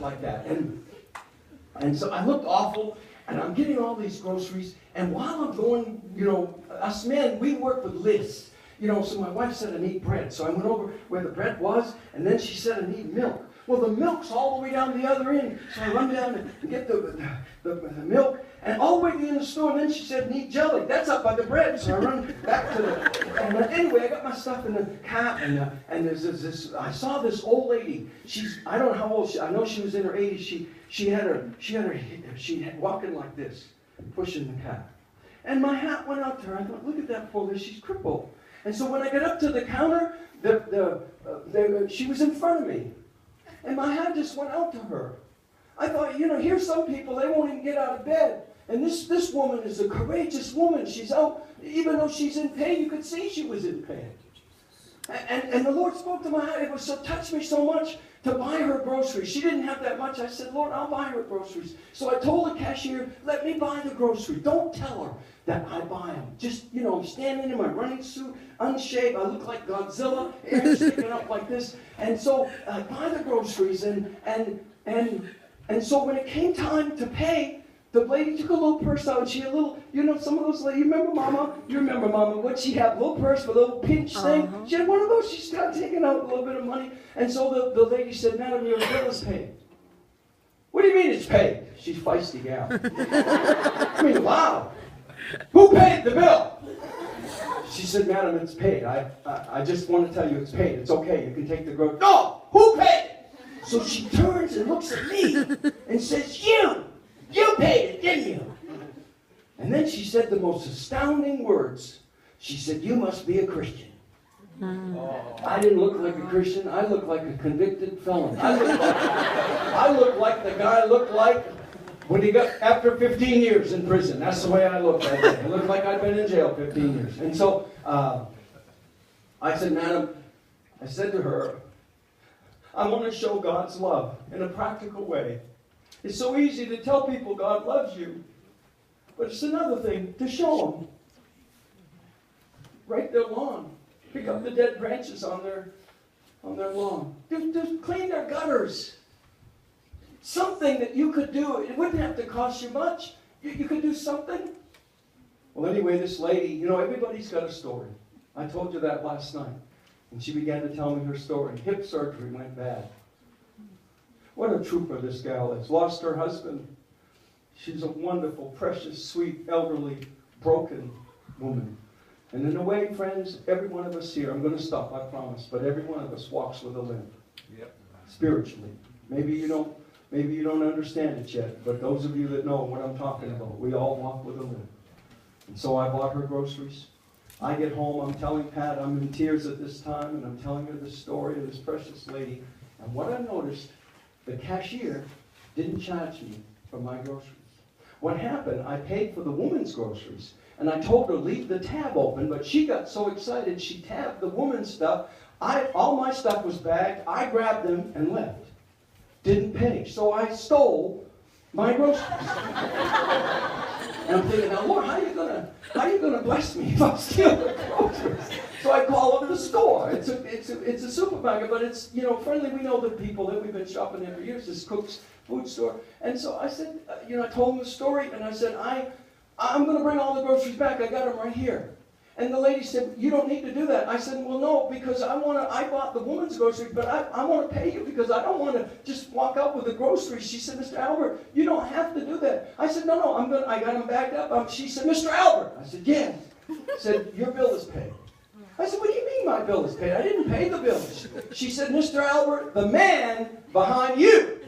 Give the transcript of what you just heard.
like that. And so I looked awful, and I'm getting all these groceries, and while I'm going, you know, us men, we work with lists. You know, so my wife said I need bread. So I went over where the bread was, and then she said I need milk. Well, the milk's all the way down the other end. So I run down and get the milk, and all the way to the end of the store, and then she said need jelly. That's up by the bread. So I run back to the, and anyway, I got my stuff in the cart, and there's this, I saw this old lady. I don't know how old I know she was in her 80s. She had walking like this, pushing the cart. And my hat went out to her. I thought, look at that poor lady, she's crippled. And so when I got up to the counter, she was in front of me. And my hat just went out to her. I thought, you know, here's some people, they won't even get out of bed. And this woman is a courageous woman. She's out, even though she's in pain, you could see she was in pain. And the Lord spoke to my heart. It was so touched me so much to buy her groceries. She didn't have that much. I said, Lord, I'll buy her groceries. So I told the cashier, let me buy the groceries. Don't tell her that I buy them. Just, you know, I'm standing in my running suit, unshaved. I look like Godzilla, hair sticking up like this. And so I buy the groceries. And so when it came time to pay, the lady took a little purse out. She had a little, you know, some of those ladies. You remember Mama? What she had, a little purse with a little pinch thing. She had one of those. She started taking out a little bit of money. And so the lady said, Madam, your bill is paid. What do you mean it's paid? She's feisty gal. I mean, wow. Who paid the bill? She said, Madam, it's paid. I just want to tell you it's paid. It's okay. You can take the groceries. No! Who paid it? So she turns and looks at me and says, You paid it, didn't you? And then she said the most astounding words. She said, you must be a Christian. I didn't look like a Christian. I looked like a convicted felon. I looked like the guy looked like when he got after 15 years in prison. That's the way I looked that day. I looked like I'd been in jail 15 years. And so I said, Madam, I said to her, I want to show God's love in a practical way. It's so easy to tell people God loves you, but it's another thing to show them. Rake their lawn. Pick up the dead branches on their lawn. Just clean their gutters. Something that you could do. It wouldn't have to cost you much. You could do something. Well, anyway, this lady, you know, everybody's got a story. I told you that last night. And she began to tell me her story. Hip surgery went bad. What a trooper this gal is. Lost her husband. She's a wonderful, precious, sweet, elderly, broken woman. And in a way, friends, every one of us here, I'm going to stop, I promise, but every one of us walks with a limp. Yep. Spiritually. Maybe you don't understand it yet, but those of you that know what I'm talking about, we all walk with a limp. And so I bought her groceries. I get home, I'm telling Pat, I'm in tears at this time, and I'm telling her the story of this precious lady. And what I noticed, the cashier didn't charge me for my groceries. What happened, I paid for the woman's groceries, and I told her leave the tab open, but she got so excited, she tabbed the woman's stuff. All my stuff was bagged. I grabbed them and left. Didn't pay. So I stole my groceries. And I'm thinking, now Lord, how are you gonna bless me if I steal the groceries? So I call up the store. It's a supermarket, but it's, you know, friendly. We know the people that we've been shopping there for years. This Cook's food store. And so I said, you know, I told them the story, and I said, I'm going to bring all the groceries back. I got them right here. And the lady said, you don't need to do that. I said, well, no, because I bought the woman's groceries, but I want to pay you because I don't want to just walk out with the groceries. She said, Mr. Albert, you don't have to do that. I said, no, I got them backed up. She said, Mr. Albert. I said, yes. Said, your bill is paid. I said, what do you mean my bill is paid? I didn't pay the bill. She said, Mr. Albert, the man behind you